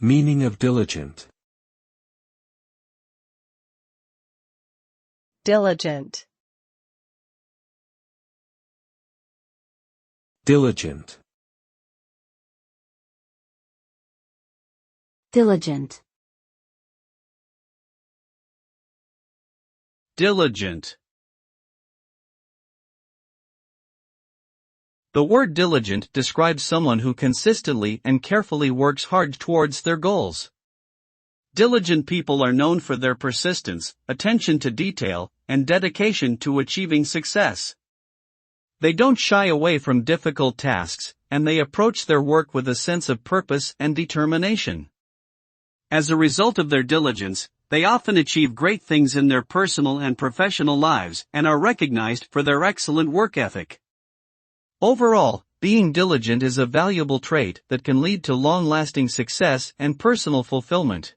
Meaning of diligent. Diligent. Diligent. Diligent. Diligent. The word diligent describes someone who consistently and carefully works hard towards their goals. Diligent people are known for their persistence, attention to detail, and dedication to achieving success. They don't shy away from difficult tasks, and they approach their work with a sense of purpose and determination. As a result of their diligence, they often achieve great things in their personal and professional lives and are recognized for their excellent work ethic. Overall, being diligent is a valuable trait that can lead to long-lasting success and personal fulfillment.